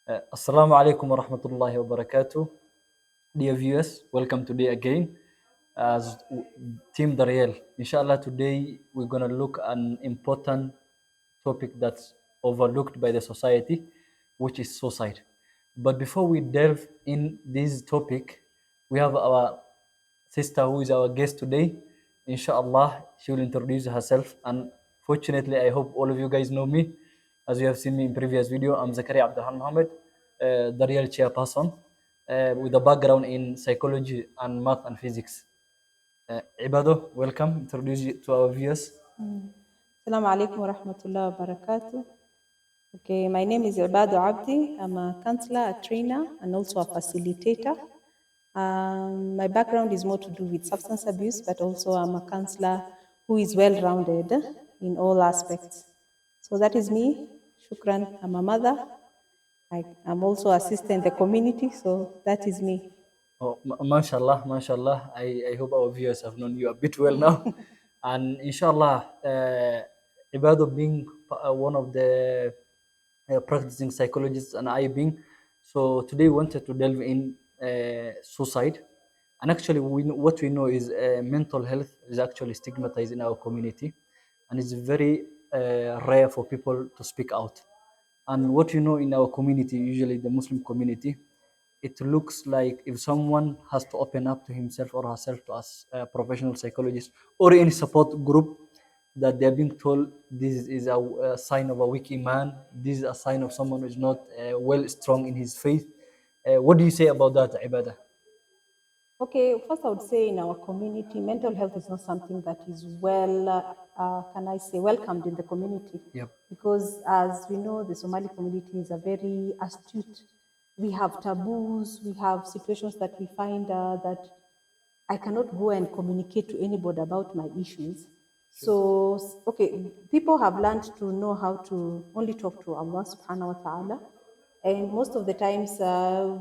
Assalamu alaikum wa rahmatullahi wa barakatuh. Dear viewers, welcome today again as Team Dariel. Inshallah, today we're going to look at an important topic that's overlooked by the society, which is suicide. But before we delve in this topic, we have our sister who is our guest today. Inshallah, she will introduce herself. And fortunately, I hope all of you guys know me. As you have seen me in previous video, I'm Zakaria Abdurrahman Mohammed, the real chairperson, with a background in psychology and math and physics. Ibado, welcome. Introduce you to our viewers. Assalamu alaikum wa rahmatullahi wa barakatuh. Okay, my name is Ibado Abdi. I'm a counselor, a trainer, and also a facilitator. My background is more to do with substance abuse, but also I'm a counselor who is well rounded in all aspects. So that is me. Shukran. I'm a mother. I'm also assisting the community, so that is me. Oh, mashallah, mashallah. I hope our viewers have known you a bit well now. And inshallah, Ibado being one of the practicing psychologists and I being, so today we wanted to delve in suicide. And actually, what we know is mental health is actually stigmatized in our community, and it's very rare for people to speak out. And what you know in our community, usually the Muslim community, it looks like if someone has to open up to himself or herself to us, a professional psychologist or any support group, that they're being told this is a sign of a weak iman, this is a sign of someone who is not well strong in his faith. What do you say about that, Ibadah? Okay, first I would say in our community, mental health is not something that is can I say, welcomed in the community. Yep. Because as we know, the Somali community is a very astute. We have taboos, we have situations that we find that I cannot go and communicate to anybody about my issues. So, okay, people have learned to know how to only talk to Allah subhanahu wa ta'ala. And most of the times,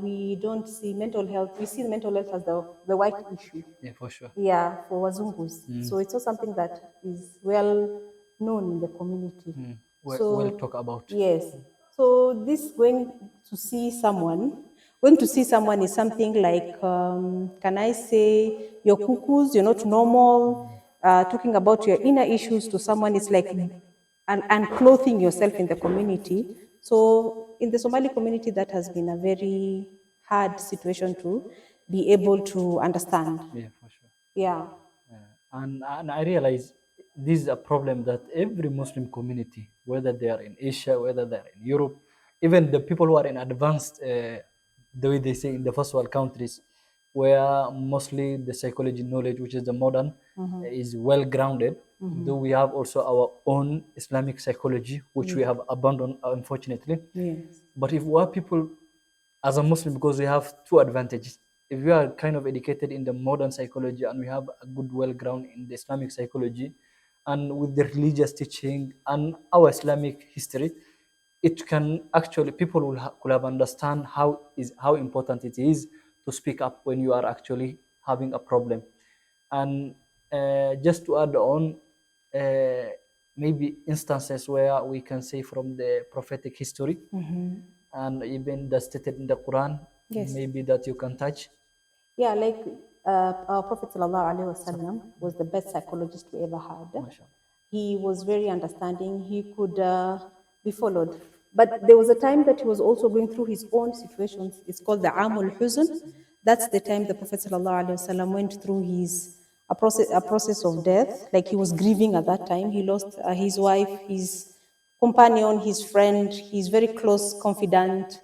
we don't see mental health, we see mental health as the white issue. Yeah, for sure. Yeah, for Wazungus. So it's not something that is well known in the community. Well talk about. Yes. So this going to see someone is something like, can I say, your cuckoos, you're not normal. Talking about your inner issues to someone is like unclothing yourself in the community. So in the Somali community, that has been a very hard situation to be able to understand. Yeah, for sure. Yeah. And I realize this is a problem that every Muslim community, whether they are in Asia, whether they are in Europe, even the people who are in advanced, the way they say in the first world countries, where mostly the psychology knowledge, which is the modern, is well grounded. Though we have also our own Islamic psychology, which we have abandoned, unfortunately. Yes. But if we are people as a Muslim, because we have two advantages. If we are kind of educated in the modern psychology and we have a good well ground in the Islamic psychology and with the religious teaching and our Islamic history, it can actually people could have understand how important it is to speak up when you are actually having a problem. And just to add on, uh, maybe instances where we can say from the prophetic history and even that's stated in the Quran, Yes. maybe that you can touch. Yeah, like our Prophet ﷺ was the best psychologist we ever had. Mashallah. He was very understanding. He could be followed. But there was a time that he was also going through his own situations. It's called the Amul Huzn. That's the time the Prophet ﷺ went through a process of death. Like he was grieving at that time. He lost his wife, his companion, his friend, his very close confidant,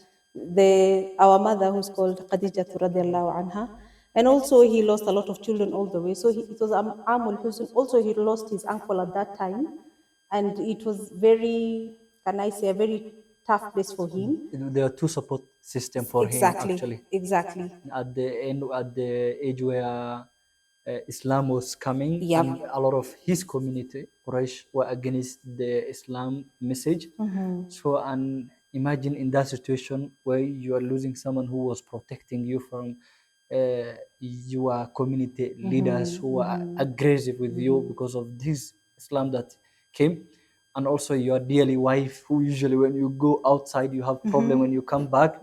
our mother who's called Khadija radiallahu anha. And also he lost a lot of children all the way. So it was Amul Husn. Also he lost his uncle at that time. And it was very, can I say, a very tough place for him. There are two support system for him actually. Exactly. At the end, at the age where Islam was coming, Yep. and a lot of his community, Quraysh, were against the Islam message. So, and imagine in that situation where you are losing someone who was protecting you from your community leaders who are aggressive with you because of this Islam that came. and also your dearly wife, who usually when you go outside you have problem, when you come back,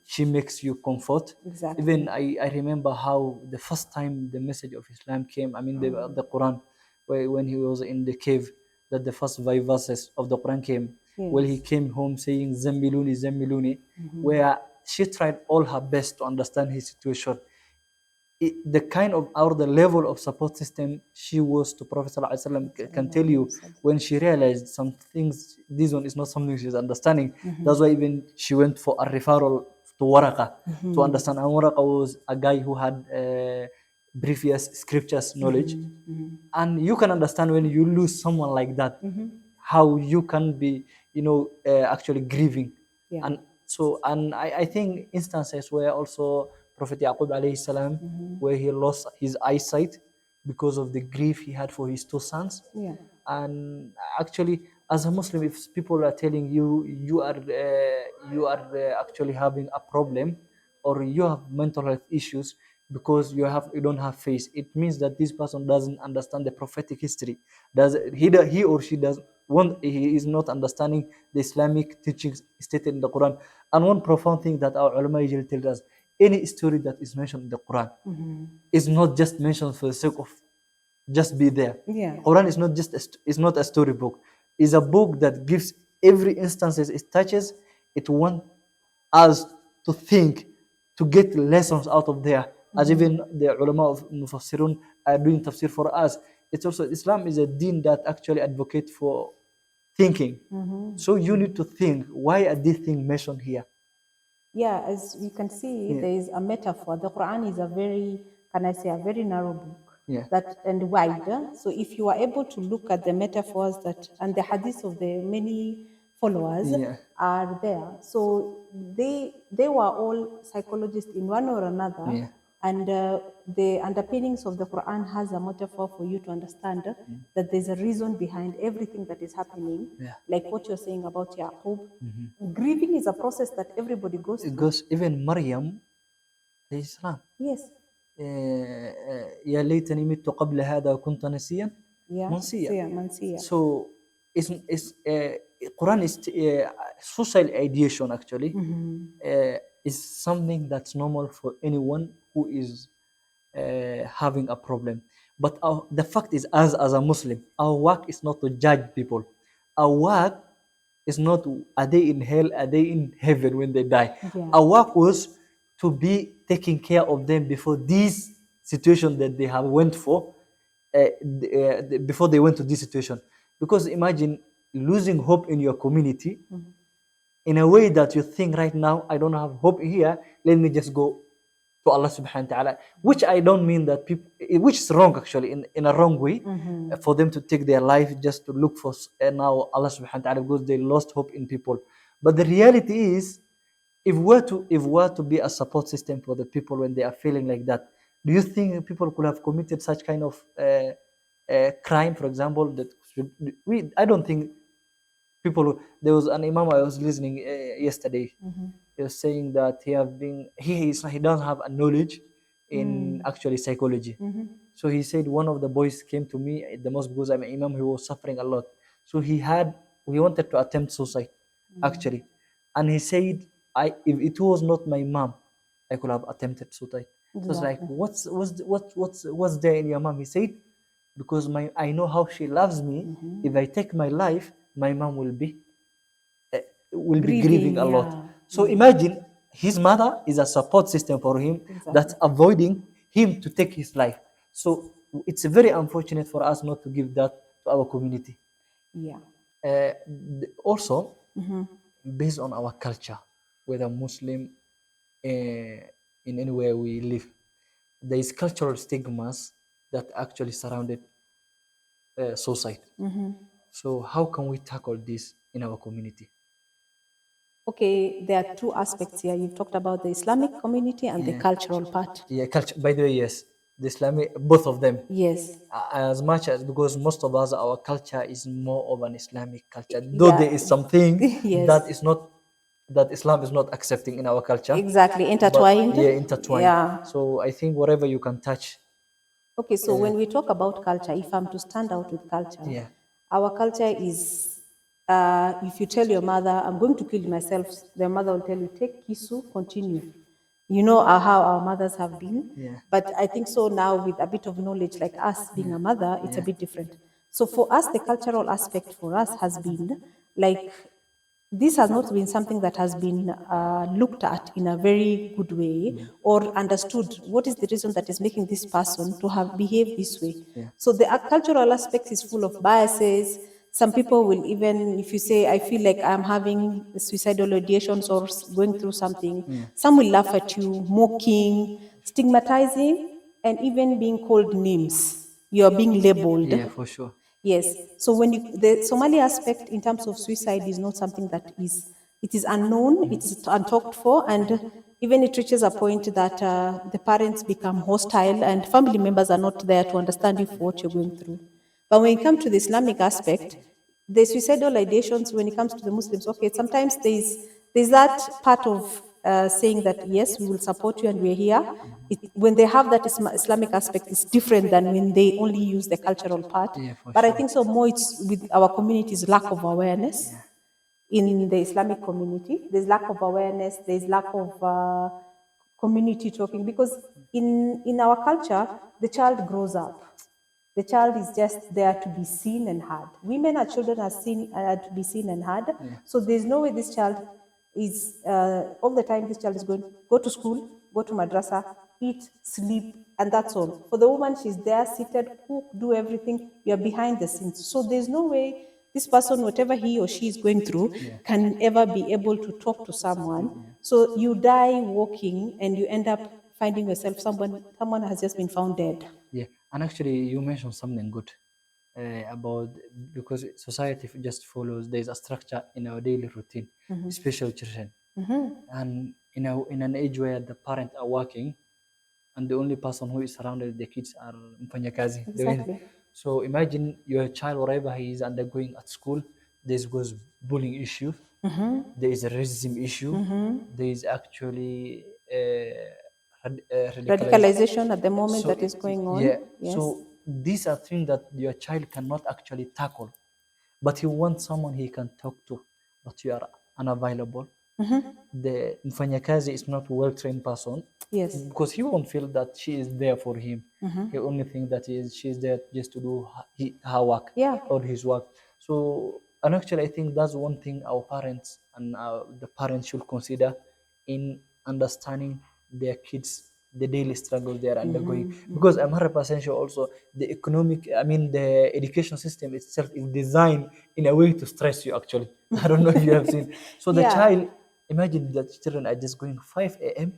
she makes you comfort. Even Exactly. I remember how the first time the message of Islam came, I mean the Quran, when he was in the cave, that the first 5 verses of the Quran came. Well, he Yes. came home saying Zammiluni, Zammiluni, where she tried all her best to understand his situation. The kind of, or the level of support system she was to Prophet ﷺ can tell you, when she realized some things, this one is not something she's understanding. That's why even she went for a referral to Waraka to understand. And Waraka was a guy who had previous scriptures knowledge. And you can understand when you lose someone like that, how you can be, actually grieving. Yeah. And so, and I think instances where also Prophet Yaqub alayhi salam, where he lost his eyesight because of the grief he had for his 2 sons. Yeah. And actually, as a Muslim, if people are telling you you are actually having a problem, or you have mental health issues because you don't have faith, it means that this person doesn't understand the prophetic history. He or she does one, he is not understanding the Islamic teachings stated in the Quran. And one profound thing that our ulama usually tell us: any story that is mentioned in the Quran is not just mentioned for the sake of just be there. Yeah. Quran is not just is not a storybook. It's a book that gives every instances it touches. It wants us to think, to get lessons out of there. As even the ulama of Mufassirun are doing tafsir for us. It's also, Islam is a deen that actually advocates for thinking. So you need to think, why are these things mentioned here? Yeah, as you can see, Yeah. there is a metaphor. The Quran is a very, can I say, a very narrow book Yeah. that and wider. So if you are able to look at the metaphors that and the hadiths of the many followers Yeah. are there. So they were all psychologists in one or another. Yeah. And the underpinnings of the Quran has a metaphor for you to understand that there's a reason behind everything that is happening. Yeah. Like what you're saying about Yaqub. Grieving is a process that everybody goes It through. goes, even Maryam, alayhi salam, Yes. يا ليتني مت قبل هذا وكنت نسيا Yeah. منسيا. Sia, Mansia. So it's Quran is social ideation actually, is something that's normal for anyone who is having a problem. But the fact is, as a Muslim, our work is not to judge people. Our work is not, are they in hell, are they in heaven when they die. Yeah. Our work was to be taking care of them before this situation that they have went for, before they went to this situation. Because imagine losing hope in your community, in a way that you think right now, I don't have hope here, let me just go to Allah subhanahu wa ta'ala. Which I don't mean that people, which is wrong actually, in a wrong way, for them to take their life just to look for now Allah subhanahu wa ta'ala, because they lost hope in people. But the reality is, if we're to be a support system for the people when they are feeling like that, do you think people could have committed such kind of crime, for example? That I don't think people. There was an imam I was listening yesterday. He was saying that he doesn't have a knowledge in actually psychology. So he said one of the boys came to me at the mosque because I'm an imam. He was suffering a lot. So he wanted to attempt suicide actually, and he said, if it was not my mom, I could have attempted suicide. So it's like, Exactly. what's there in your mom? He said, because I know how she loves me. If I take my life, my mom uh, will be grieving Grieving, a lot. yeah. So imagine his mother is a support system for him that's Exactly. avoiding him to take his life. So it's very unfortunate for us not to give that to our community. Yeah. Also, based on our culture, whether Muslim, in anywhere we live, there is cultural stigmas that actually surrounded suicide. So how can we tackle this in our community? Okay, there are two aspects here. You've talked about the Islamic community and the Yeah. cultural part. Yeah, culture. By the way, yes, the Islamic, both of them. Yes. As much as, because most of us, our culture is more of an Islamic culture, though there Yeah. is something Yes. that is not, that Islam is not accepting in our culture. Exactly. But Intertwined. yeah, intertwined. Yeah. So I think whatever you can touch. Okay, so when we talk about culture, if I'm to stand out with culture, Yeah. Our culture is, if you tell your mother, I'm going to kill myself, the mother will tell you, take kisu, continue. You know how our mothers have been. Yeah. But I think so now, with a bit of knowledge, like us being a mother, it's a Yeah. bit different. So for us, the cultural aspect for us has been like, this has not been something that has been looked at in a very good way or understood what is the reason that is making this person to have behaved this way. Yeah. So the cultural aspect is full of biases. Some people will, even if you say, I feel like I'm having suicidal ideations or going through something, Yeah. some will laugh at you, mocking, stigmatizing, and even being called names. You're being labeled. Yeah, for sure. Yes. So when you, the Somali aspect in terms of suicide is not something that is, it is unknown, it is untalked for, and even it reaches a point that the parents become hostile and family members are not there to understand you for what you're going through. But when it comes to the Islamic aspect, the suicidal ideations, when it comes to the Muslims, okay, sometimes there's that part of saying that yes, we will support you and we're here. When they have that Islamic aspect, it's different than when they only use the cultural part. Yeah, for But I sure. think so more it's with our community's lack of awareness Yeah. in the Islamic community. There's lack of awareness. There's lack of community talking, because in our culture, the child grows up. The child is just there to be seen and heard. Women and children are seen to be seen and heard. Yeah. So there's no way this child is all the time. This child is going to go to school, go to madrasa, eat, sleep, and that's all. For the woman, she's there, seated, cook, do everything. You're behind the scenes. So there's no way this person, whatever he or she is going through, Yeah. can ever be able to talk to someone. So you die walking, and you end up finding yourself, someone has just been found dead. Yeah, and actually, you mentioned something good about, because society just follows. There's a structure in our daily routine, especially children, and in an age where the parents are working, and the only person who is surrounded the kids are mfanyakazi. Exactly. So imagine your child, wherever he is undergoing at school, there was bullying issue, there is a racism issue, there is actually radicalization. Radicalization at the moment So that is going yeah, on. Yes. so these are things that your child cannot actually tackle, but he wants someone he can talk to, but you are unavailable. The mfanyakazi is not a well-trained person, Yes. because he won't feel that she is there for him. He only think that she's there just to do her work Yeah. or his work. So, and actually, I think that's one thing our parents and the parents should consider in understanding their kids, the daily struggle they are undergoing. Because I'm 100% sure also the economic, I mean, the education system itself is designed in a way to stress you, actually. I don't know if you have seen. So the Yeah. child, imagine that children are just going 5 a.m.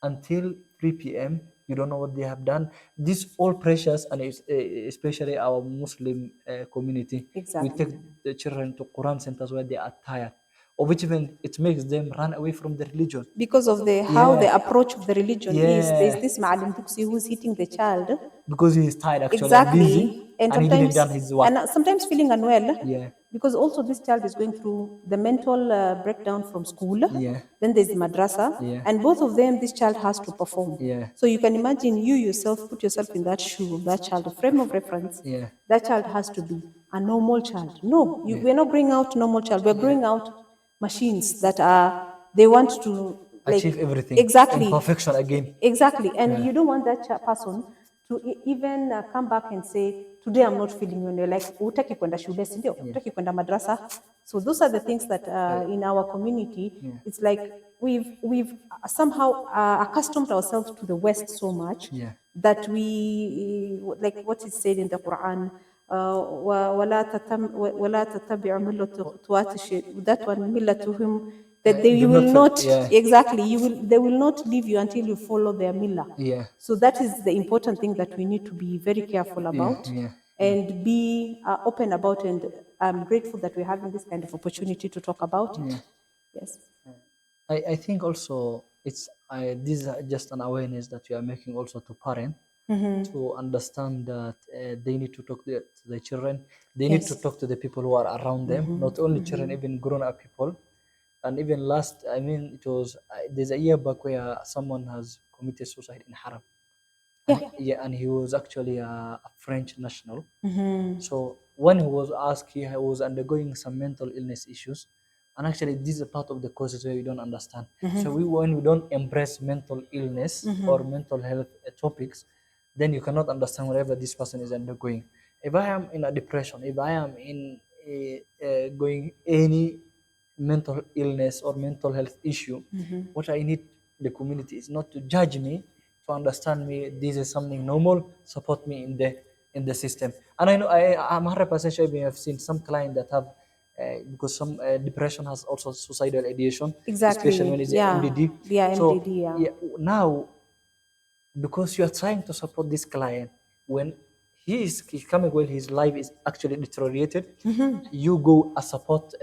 until 3 p.m. You don't know what they have done. This all precious, and especially our Muslim community, we Exactly. take the children to Quran centers where they are tired, of which even it makes them run away from the religion. Because of the how Yeah, the approach of the religion is, there's yeah, this Ma'alim Tuksi who's hitting the child. because he is tired actually and busy, Exactly. And and he didn't done sometimes, his work. sometimes feeling unwell, Yeah, because also this child is going through the mental breakdown from school. yeah, Then there's the madrasa, yeah, and both of them, this child has to perform. yeah, So you can imagine, you yourself put yourself in that shoe of that child, the frame of reference. yeah, That child has to be a normal child. No, yeah. we're not bringing out normal child. We're bringing out machines that are, they want to, like, Achieve everything in exactly, perfection again. exactly. And Yeah, you don't want that person to even come back and say, today I'm not feeling well. You're like, utaki kwenda shule, si ndio? yeah, Utaki kwenda madrasa. So those are the things that in our community, yeah, it's like we've somehow accustomed ourselves to the West so much yeah, that we, like what is said in the Quran, ولا تتبع ملة خطوات الشيطان, that one ملتهم, that they, do you will not feel, not, yeah, exactly, you will, they will not leave you until you follow their millah. yeah, So that is the important thing that we need to be very careful yeah, about yeah, yeah, and be open about. And I'm grateful that we're having this kind of opportunity to talk about yeah. it. Yes. I think also it's this is just an awareness that you are making also to parent, to understand that they need to talk to the children. They need to Yes. talk to the people who are around them, not only children, even grown up people. And even last, I mean, it was there's a year back where someone has committed suicide in Haram, and Yeah. yeah, and he was actually a French national. So when he was asked, he was undergoing some mental illness issues. And actually, this is a part of the causes where we don't understand. So when we don't embrace mental illness or mental health topics, then you cannot understand whatever this person is undergoing. If I am in a depression, if I am in going any mental illness or mental health issue, what I need the community is not to judge me, to understand me. This is something normal. Support me in the system. And I know I'm 100% sure you have seen some clients that have. Because some depression has also suicidal ideation, especially when Exactly. it's Yeah. MDD. Yeah, So MDD, yeah. yeah, now because you are trying to support this client when he's coming well, his life is actually deteriorated. You go a support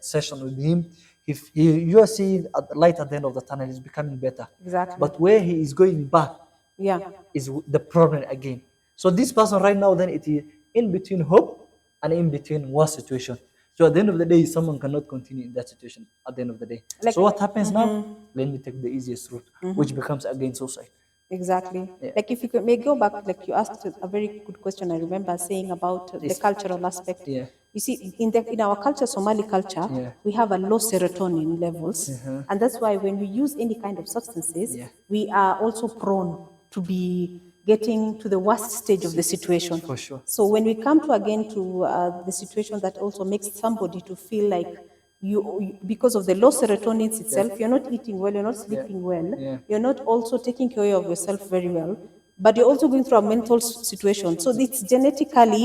session with him. If you are seeing at the light at the end of the tunnel, he's becoming better. Exactly. But where he is going back Yeah. is the problem again. So this person right now, then it is in between hope and in between worse situation. So at the end of the day, someone cannot continue in that situation at the end of the day. Like, So what happens now? Let me take the easiest route, which becomes again suicide. exactly. Yeah. Like if you could may go back, like you asked a very good question. I remember saying about the This. cultural aspect. Yeah. You see, in our culture, Somali culture, Yeah. we have a low serotonin levels, and that's why when we use any kind of substances, Yeah. we are also prone to be getting to the worst stage of the situation. For sure. So when we come to again to the situation that also makes somebody to feel like because of the low serotonin itself, you're not eating well, you're not sleeping well, Yeah. you're not also taking care of yourself very well, but you're also going through a mental situation. So it's genetically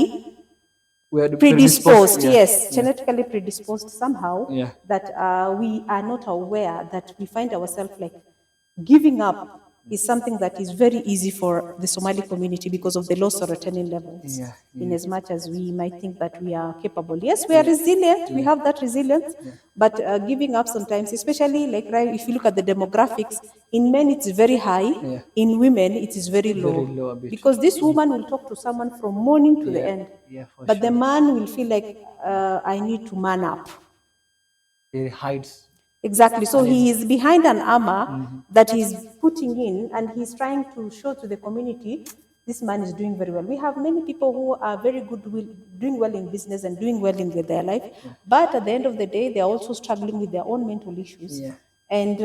We are predisposed, Yeah. yes, Yeah. genetically predisposed somehow Yeah. that we are not aware that we find ourselves like giving up is something that is very easy for the Somali community because of the low serotonin levels. Yeah. In Yeah. as much as we might think that we are capable, yes, we are resilient, we have that resilience, but giving up sometimes, especially like right, if you look at the demographics, in men it's very high, Yeah. in women it is very Very low, low a bit. because this woman will talk to someone from morning to the Yeah. end, Yeah, for but the sure. man will feel like I need to man up. It hides. Exactly. So he is behind an armor that he's putting in, and he's trying to show to the community this man is doing very well. We have many people who are very good, doing well in business and doing well in their life, but at the end of the day, they're also struggling with their own mental issues. Yeah. And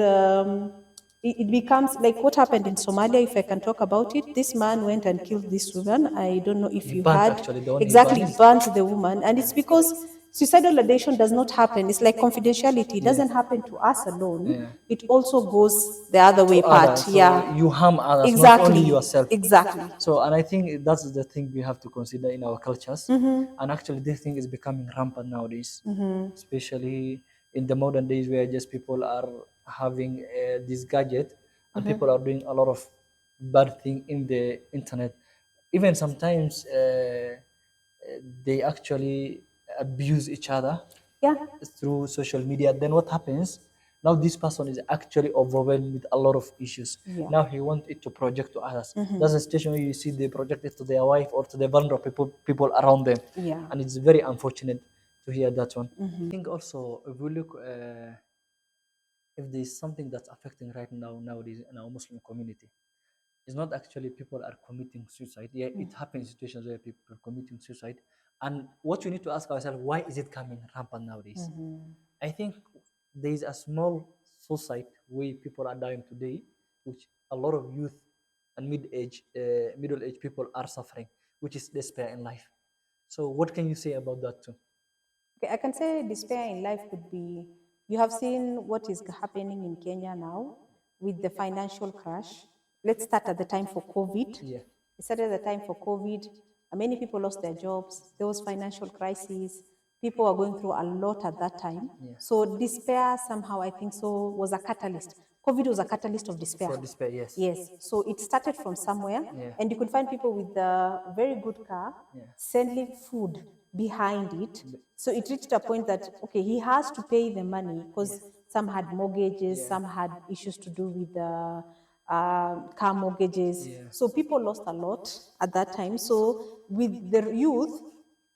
it becomes like what happened in Somalia, if I can talk about it. This man went and killed this woman. I don't know if He you burnt had actually the one he exactly burnt. burnt the woman, and it's because suicidal ideation does not happen. It's like confidentiality. It doesn't happen to us alone. Yeah. It also goes the other To way part. others. So Yeah. you harm others, not only Exactly. yourself. Exactly. So, and I think that's the thing we have to consider in our cultures. And actually, this thing is becoming rampant nowadays, especially in the modern days where just people are having this gadget and people are doing a lot of bad thing in the internet. Even sometimes they actually abuse each other Yeah. through social media. Then what happens? Now this person is actually overwhelmed with a lot of issues. Yeah. Now he wants it to project to others. That's a situation where you see they project it to their wife or to the vulnerable people around them, Yeah. and it's very unfortunate to hear that one. I think also if we look, if there's something that's affecting right now nowadays in our Muslim community, it's not actually people are committing suicide. Yeah, it happens in situations where people are committing suicide. And what we need to ask ourselves, why is it coming rampant nowadays? I think there is a small suicide where people are dying today, which a lot of youth and middle-aged people are suffering, which is despair in life. So what can you say about that too? Okay, I can say despair in life could be, you have seen what is happening in Kenya now with the financial crash. Let's start at the time for COVID. Yeah. It started at the time for COVID. Many people lost their jobs. There was financial crisis. People were going through a lot at that time. Yeah. So despair somehow, I think so, was a catalyst. COVID was a catalyst of despair. For despair, yes. Yes. So it started from somewhere, Yeah. and you could find people with a very good car Yeah. sending food behind it. So it reached a point that, okay, he has to pay the money because some had mortgages, some had issues to do with car mortgages. Yeah. So people lost a lot at that time. So with the youth,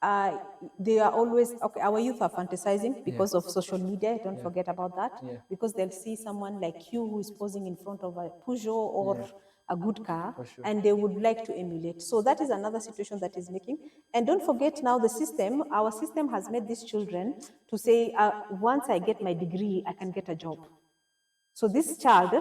uh, they are always, okay, our youth are fantasizing because of social media. Don't forget about that. Yeah. Because they'll see someone like you who is posing in front of a Peugeot or Yeah. a good car, For sure. and they would like to emulate. So that is another situation that is making. And don't forget now the system, our system has made these children to say, once I get my degree, I can get a job. So this child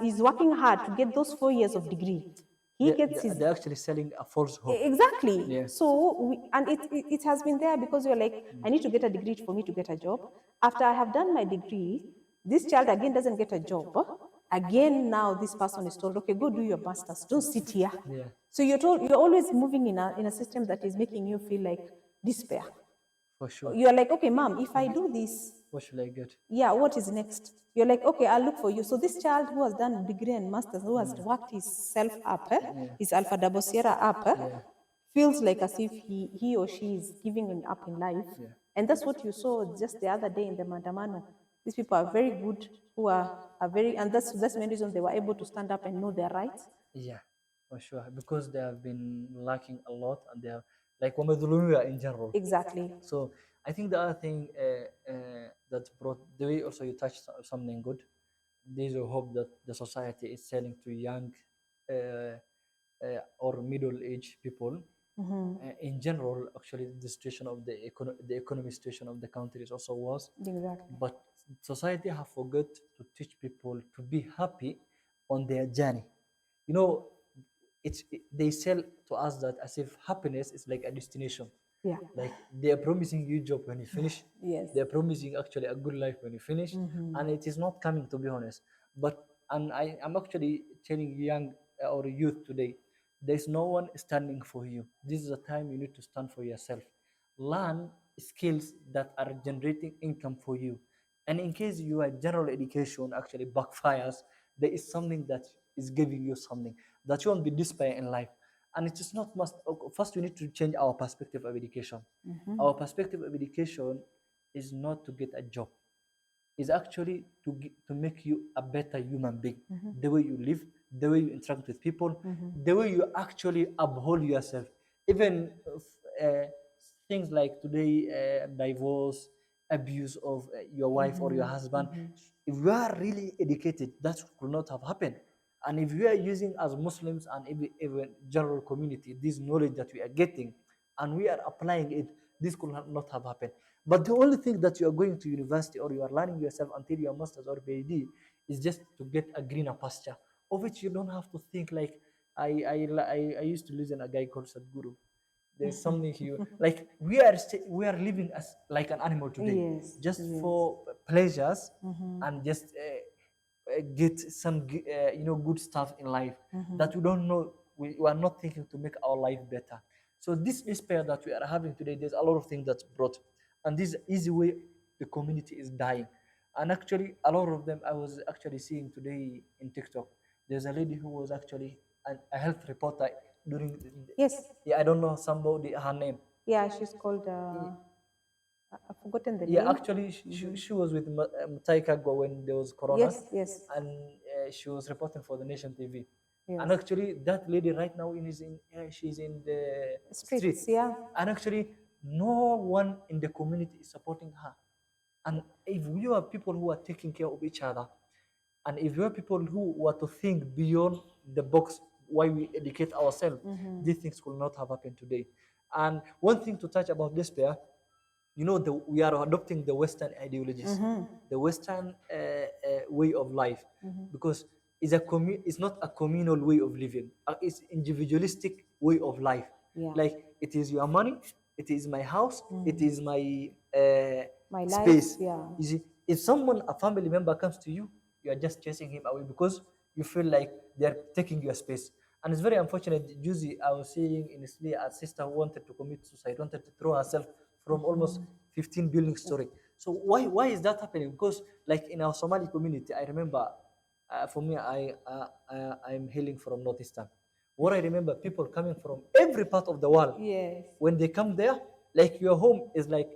is working hard to get those 4 years of degree. He gets his They're actually selling a false hope. exactly. Yeah. So and it has been there because you're like, I need to get a degree for me to get a job. After I have done my degree, this child again doesn't get a job. Again, now this person is told, okay, go do your masters. Don't sit here. Yeah. So you're told you're always moving in a system that is making you feel like despair. For sure. You're like, okay, mom, if I do this, What should I get? yeah, what is next? You're like, okay, I'll look for you. So this child who has done degree and masters, who has worked himself up, his Alpha Double Sierra up, Yeah. feels like as if he or she is giving up in life. Yeah. And that's what you saw just the other day in the Mandamano. These people are very good, who are very, and that's the main reason they were able to stand up and know their rights. Yeah, for sure. Because they have been lacking a lot, and they have like Wamaduluya in general. Exactly. So I think the other thing that brought the way also you touched something good. There's a hope that the society is selling to young or middle-aged people. In general, actually, the situation of the economy situation of the country is also worse. Exactly. But society have forgot to teach people to be happy on their journey. You know, they sell to us that as if happiness is like a destination. Yeah. Like they are promising you job when you finish. Yes. They are promising actually a good life when you finish, and it is not coming, to be honest. But and I'm actually telling young or youth today, there's no one standing for you. This is a time you need to stand for yourself. Learn skills that are generating income for you. And in case your general education actually backfires, there is something that is giving you something that you won't be despair in life. And it is not must. First, we need to change our perspective of education. Our perspective of education is not to get a job. Is actually to make you a better human being. The way you live, the way you interact with people, the way you actually uphold yourself. Even things like today, divorce, abuse of your wife or your husband. If you are really educated, that could not have happened. And if we are using as Muslims and even general community this knowledge that we are getting, and we are applying it, this could not have happened. But the only thing that you are going to university or you are learning yourself until your master's or PhD is just to get a greener pasture, of which you don't have to think like I used to listen a guy called Sadhguru. There's something here like we are living as like an animal today, Yes. just Yes. for pleasures and just get some good stuff in life that we don't know. We are not thinking to make our life better. So this despair that we are having today, there's a lot of things that's brought, and this easy way the community is dying. And actually a lot of them I was actually seeing today in TikTok. There's a lady who was actually a health reporter during Yes. yeah, I don't know somebody her name. Yeah, she's called, I've forgotten the Yeah, name. actually, she was with Mutai Kagwa when there was Corona, Yes, yes. and she was reporting for the Nation TV. And Yes. actually, that lady right now she's in the street, Streets, yeah. and actually, no one in the community is supporting her. And if you are people who are taking care of each other, and if you are people who want to think beyond the box, why we educate ourselves, these things could not have happened today. And one thing to touch about despair, we are adopting the Western ideologies, the Western way of life, because it's not a communal way of living. It's individualistic way of life. Yeah. Like it is your money, it is my house, it is my My life, space. yeah. You see, if a family member comes to you, you are just chasing him away because you feel like they are taking your space. And it's very unfortunate. Juzi, I was seeing in Italy a sister who wanted to commit suicide, wanted to throw herself from almost 15 building story. So why is that happening? Because like in our Somali community, I remember, for me, I'm hailing from Northeastern. What I remember, people coming from every part of the world. Yes. When they come there, like your home is like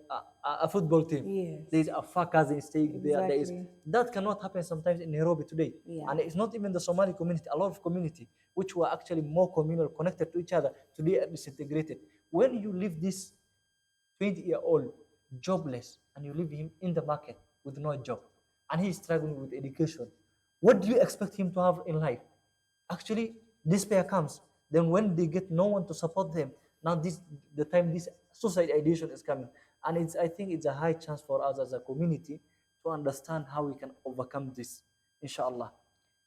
a football team. Yes. There's a far cousin staying there. There is Exactly. that cannot happen sometimes in Nairobi today. Yeah. And it's not even the Somali community. A lot of community which were actually more communal, connected to each other, today are disintegrated. When you leave this 20-year-old jobless and you leave him in the market with no job and he's struggling with education, what do you expect him to have in life? actually despair comes. Then when they get no one to support them, now this the time this suicide ideation is coming. And it's, I think it's a high chance for us as a community to understand how we can overcome this, inshallah.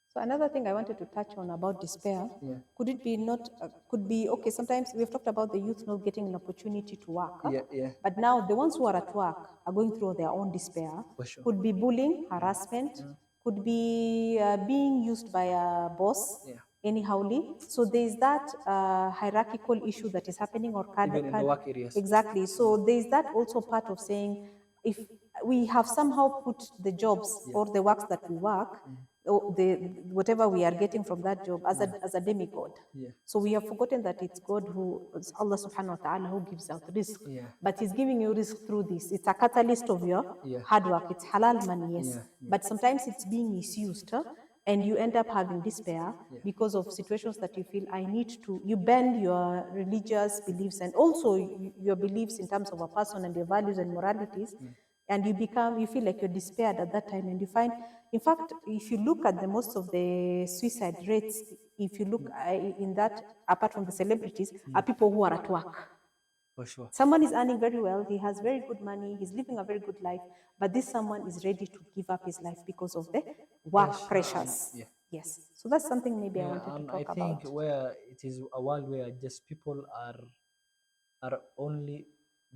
So another thing I wanted to touch on about despair, Yeah. could it be not, could be, okay, sometimes we've talked about the youth not getting an opportunity to work. Yeah. But now the ones who are at work are going through their own despair. For sure. Could be bullying, harassment, could be being used by a boss, Yeah. anyhowly. So there's that hierarchical issue that is happening, or Even in the work areas. exactly. So there's that also part of saying, if we have somehow put the jobs or the works that we work, or the whatever we are getting from that job as a demigod. Yeah. So we have forgotten that it's God who, it's Allah subhanahu wa ta'ala who gives out risk. Yeah. But He's giving you risk through this. It's a catalyst of your Yeah. hard work. It's halal money, yes. Yeah. But sometimes it's being misused, and you end up having despair because of situations that you feel I need to. You bend your religious beliefs and also your beliefs in terms of a person and your values and moralities. And you feel like you're despaired at that time, and you find, in fact, if you look at the most of the suicide rates, if you look in that, apart from the celebrities, are people who are at work. For sure. Someone is earning very well, he has very good money, he's living a very good life, but this someone is ready to give up his life because of the work pressures. Yeah. Yes. So that's something maybe I Yeah, wanted to and talk I think about. where it is a world where just people are only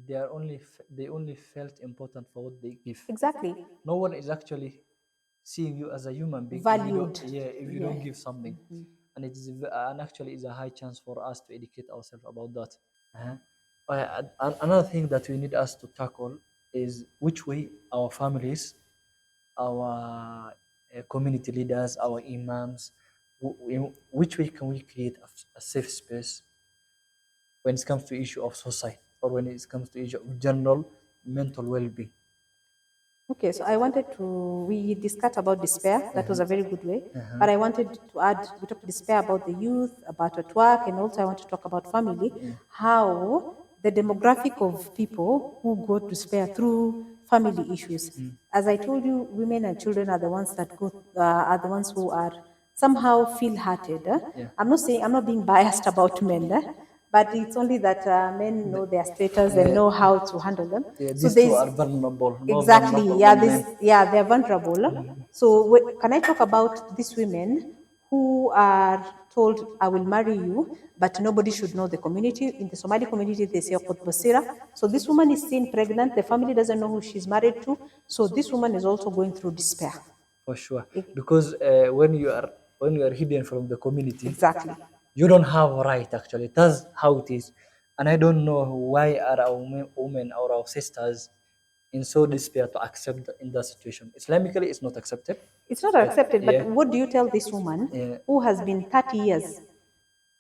they only felt important for what they give. Exactly. No one is actually seeing you as a human being Valued. if you don't give something. And it is and actually is a high chance for us to educate ourselves about that. Uh-huh. Another thing that we need us to tackle is which way our families, our community leaders, our imams, in which way can we create a safe space when it comes to issue of suicide, or when it comes to issue of general mental well-being. Okay, so I wanted to, we discussed about despair. That was a very good way. But I wanted to add, we talked despair about the youth, about at work, and also I want to talk about family, how the demographic of people who go to despair through family issues. As I told you, women and children are the ones that are the ones who are somehow feel hurted. I'm not saying, I'm not being biased about men, but it's only that men know their status and know how to handle them. Yeah, So these two there's are vulnerable, more exactly, vulnerable yeah, than men. they're vulnerable. So can I talk about these women who are told, I will marry you, but nobody should know the community. In the Somali community, they say Qut Basira. So this woman is seen pregnant, the family doesn't know who she's married to. So this woman is also going through despair. For sure, because when you are hidden from the community, Exactly. you don't have a right. Actually, that's how it is. And I don't know why are our women or our sisters in so despair to accept in that situation. Islamically, it's not accepted. It's not accepted, Yeah. but what do you tell this woman Yeah. who has been 30 years,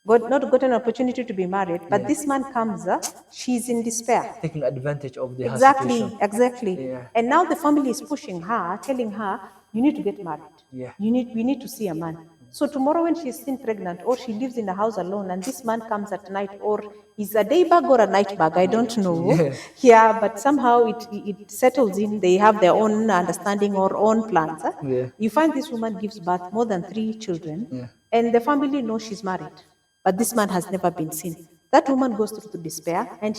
not got an opportunity to be married, but this man comes, she's in despair. Taking advantage of the her Exactly, situation. exactly. Yeah. And now the family is pushing her, telling her, you need to get married. Yeah. We need to see a man. So tomorrow when she's seen pregnant, or she lives in a house alone, and this man comes at night, or is a day bag or a night bag, I don't know. Yeah. Yeah, but somehow it settles in. They have their own understanding or own plans. Yeah. You find this woman gives birth more than 3 children, Yeah. and the family knows she's married, but this man has never been seen. That woman goes through despair, and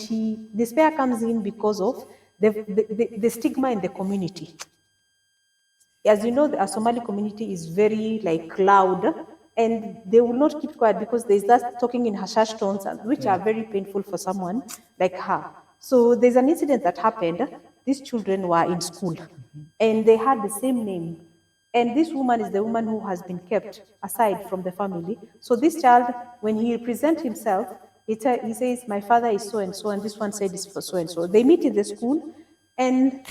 despair comes in because of the stigma in the community. As you know, the Somali community is very loud, and they will not keep quiet because there's that talking in hashash tones, which are very painful for someone like her. So there's an incident that happened. These children were in school, and they had the same name. And this woman is the woman who has been kept aside from the family. So this child, when he presents himself, he says, my father is so and so, and this one said it's for so and so. They meet in the school, and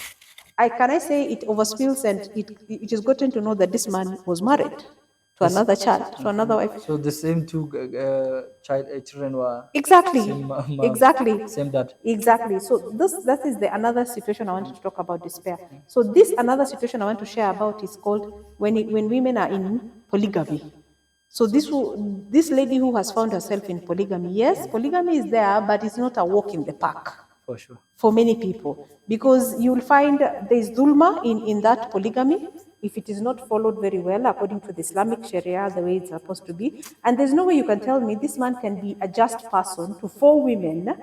can I say it overspills, and it is gotten to know that this man was married to another child, to another wife. So the same two children were Exactly. same mom, Exactly. same dad. Exactly. So that is the another situation I wanted to talk about despair. So this another situation I want to share about is called when women are in polygamy. So this lady who has found herself in polygamy, yes, polygamy is there, but it's not a walk in the park For sure. for many people, because you will find there is dhulma in that polygamy. if it is not followed very well according to the Islamic Sharia, the way it's supposed to be. And there's no way you can tell me this man can be a just person to 4 women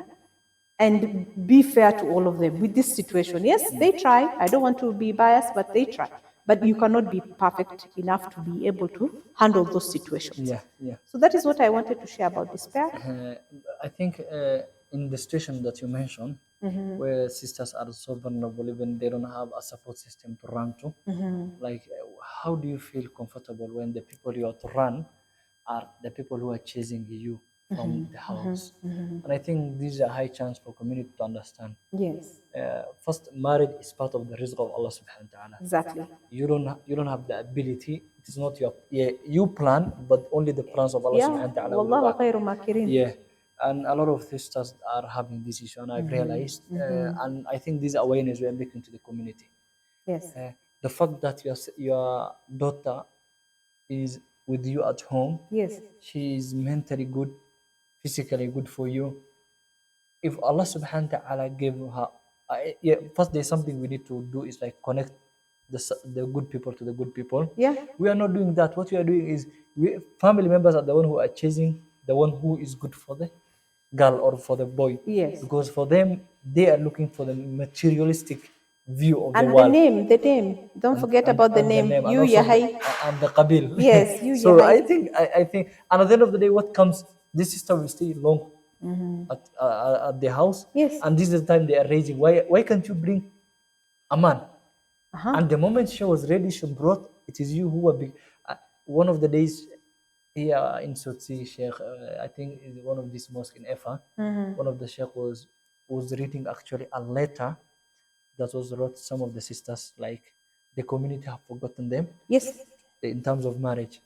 and be fair to all of them with this situation. Yes, they try. I don't want to be biased, but they try. But you cannot be perfect enough to be able to handle those situations. Yeah, yeah. So that is what I wanted to share about despair. I think in the situation that you mentioned, where sisters are so vulnerable, even they don't have a support system to run to, like how do you feel comfortable when the people you have to run are the people who are chasing you from the house? And I think this is a high chance for community to understand. Yes, First, marriage is part of the rizq of Allah subhanahu wa ta'ala. exactly. You don't have the ability. It is not your, yeah, you plan, but only the plans of Allah Yeah, subhanahu wa ta'ala will wallahu work. khairu makirin. Yeah, and a lot of sisters are having this issue, and I've realized, and I think this awareness we are making to the community. Yes, The fact that your daughter is with you at home, yes, she is mentally good, physically good for you. If Allah subhanahu wa ta'ala gave her, yeah, first there's something we need to do is like connect the good people to the good people. yeah, We are not doing that. What we are doing is family members are the one who are chasing the one who is good for the girl or for the boy. yes. Because for them, they are looking for the materialistic view of the And world. the name. Don't forget about the And the name. name, and You also Yahai. and the qabil. Yes, you So Yahai. I think, and at the end of the day, what comes, this sister will stay long at the house, Yes. and this is the time they are raising. Why can't you bring a man? And the moment she was ready, she brought, it is you who were big. One of the days here in Sotsi, Sheikh, I think is one of these mosques in Efa, one of the Sheikh was reading actually a letter that was wrote some of the sisters, like the community have forgotten them Yes. in terms of marriage.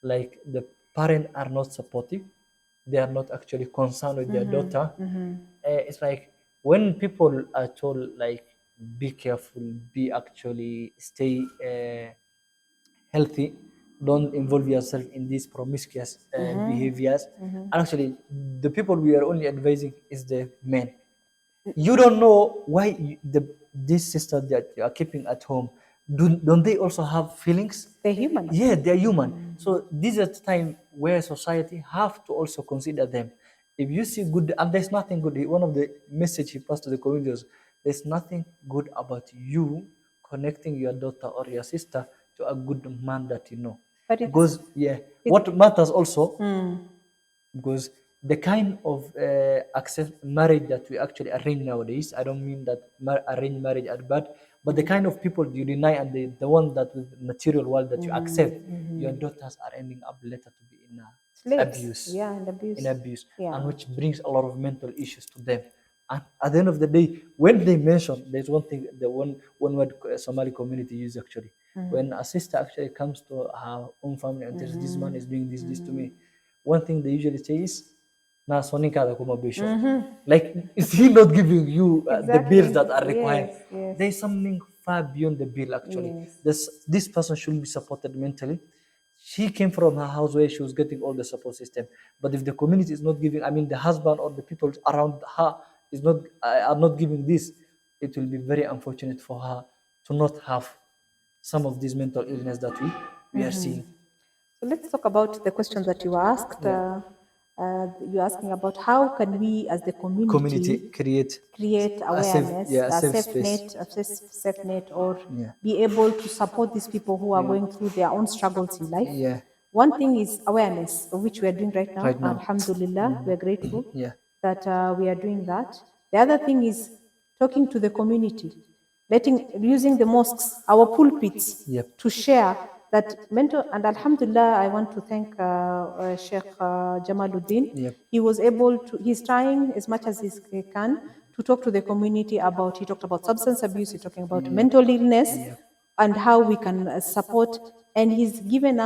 Like the parents are not supportive, they are not actually concerned with their daughter. It's like when people are told like be careful, be actually stay healthy, don't involve yourself in these promiscuous behaviors. And actually, the people we are only advising is the men. You don't know why this sister that you are keeping at home, don't they also have feelings? They're human. Yeah, they're human. So this is a time where society have to also consider them. If you see good, and there's nothing good. One of the message he passed to the community was, there's nothing good about you connecting your daughter or your sister to a good man that you know. But it's, Because yeah, what matters also, because the kind of access marriage that we actually arrange nowadays, I don't mean that arranged marriage are bad, but the kind of people you deny and the one that with material world that you accept, your daughters are ending up later to be in slaves. abuse, Yeah, and abuse. in abuse, Yeah. and which brings a lot of mental issues to them. And at the end of the day, when they mention, there's one thing, the one word Somali community use actually. When a sister actually comes to her own family and tells this man is doing this to me, one thing they usually say is, "Na sonika da kuma bisho." Like, is he not giving you the bills that are required? Yes, yes. There's something far beyond the bill actually. Yes. This person should be supported mentally. She came from her house where she was getting all the support system. But if the community is not giving, I mean, the husband or the people around her is not are not giving this, it will be very unfortunate for her to not have some of these mental illness that we are seeing. So let's talk about the question that you asked. You're asking about how can we, as the Community community, create create a safe, awareness, yeah, a a safe safe space. net, safe net, or Yeah. be able to support these people who are going through their own struggles in life. Yeah. One thing is awareness, of which we are doing right now. Right now. Alhamdulillah, we are grateful Yeah. that we are doing that. The other thing is talking to the community, using the mosques, our pulpits, Yep. to share that mental. And Alhamdulillah, I want to thank Sheikh Jamaluddin. Yep. He was able to. He's trying as much as he can to talk to the community about. He talked about substance abuse. He's talking about mental illness, and how we can support. And he's given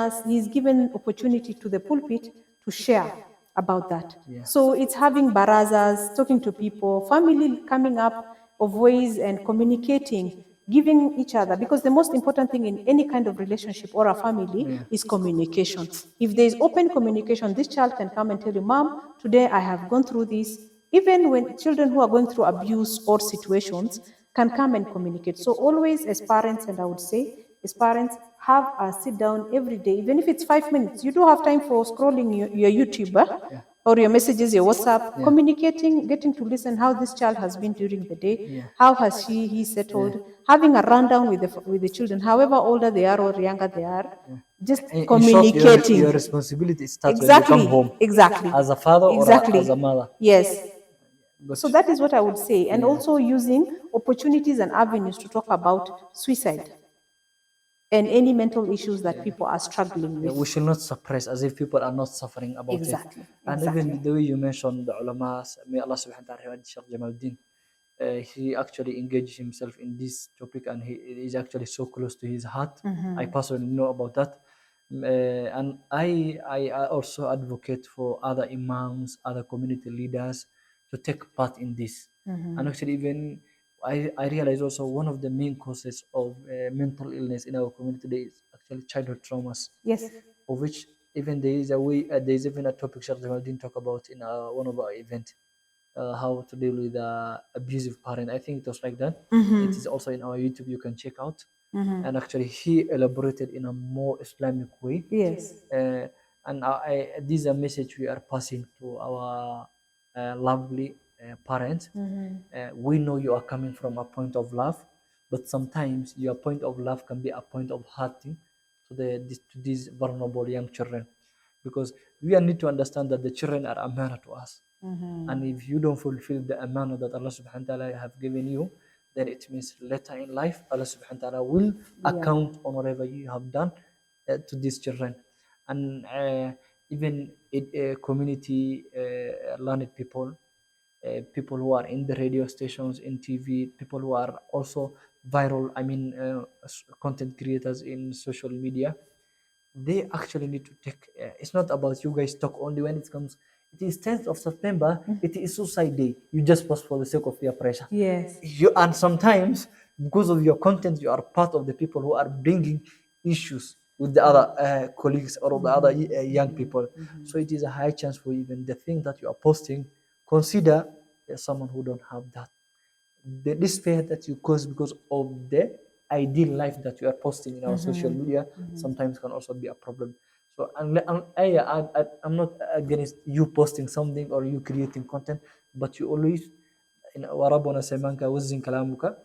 opportunity to the pulpit to share about that. So it's having barazas, talking to people, family coming up of ways and communicating, giving each other, because the most important thing in any kind of relationship or a family is communication. If there is open communication, this child can come and tell you, Mom, today I have gone through this. Even when children who are going through abuse or situations can come and communicate. So always as parents, and I would say, as parents, have a sit down every day, even if it's 5 minutes. You do have time for scrolling your YouTube, Yeah. or your messages, your WhatsApp, Yeah. communicating, getting to listen how this child has been during the day, Yeah. how has he settled, having a rundown with the children, however older they are or younger they are, just In short, communicating. your responsibility starts when you come Exactly, home, exactly, as a father or exactly. as a mother. Yes. But So that is what I would say. And yeah, also using opportunities and avenues to talk about suicide and any mental issues that people are struggling yeah, with. we should not suppress as if people are not suffering about it. Exactly, And even exactly. the way you mentioned the ulama, may Allah subhanahu wa ta'ala reward Sheikh Jamaluddin, he actually engaged himself in this topic and he is actually so close to his heart. I personally know about that. And I also advocate for other imams, other community leaders to take part in this. And actually, even I realize also one of the main causes of mental illness in our community today is actually childhood traumas, Yes. of which even there is a way, there is even a topic Sheikh Jamaluddin talk about in one of our events, how to deal with abusive parent. I think it was like that. It is also in our YouTube. You can check out. And actually, he elaborated in a more Islamic way. Yes. Uh, and this is a message we are passing to our lovely parents. We know you are coming from a point of love, but sometimes your point of love can be a point of hurting to these vulnerable young children, because we need to understand that the children are amana to us. And if you don't fulfill the amana that Allah subhanahu wa ta'ala have given you, then it means later in life Allah subhanahu wa ta'ala will account on whatever you have done to these children. And even community learned people, people who are in the radio stations, in TV, people who are also viral, I mean, content creators in social media, they actually need to take. It's not about you guys talk only when it comes. It is 10th of September. It is Suicide Day. You just post for the sake of peer pressure. Yes. You, and sometimes because of your content, you are part of the people who are bringing issues with the other colleagues or the other young people. So it is a high chance for even the thing that you are posting. Consider someone who don't have that. The despair that you cause because of the ideal life that you are posting in our social media sometimes can also be a problem. So I'm not against you posting something or you creating content, but you always in وربنا سمعك وزن كلامك.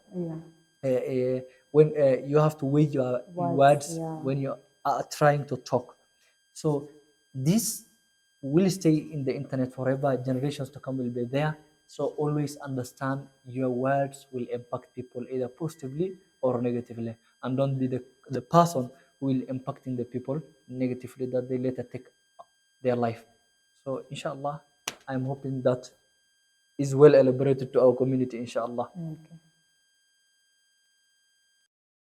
Yeah. When you have to weigh your Words, words yeah. when you are trying to talk. So this will stay in the internet forever. Generations to come will be there. So always understand your words will impact people either positively or negatively, and don't be the person who will impacting the people negatively that they later take their life. So inshallah, I'm hoping that is well elaborated to our community, inshallah. Okay.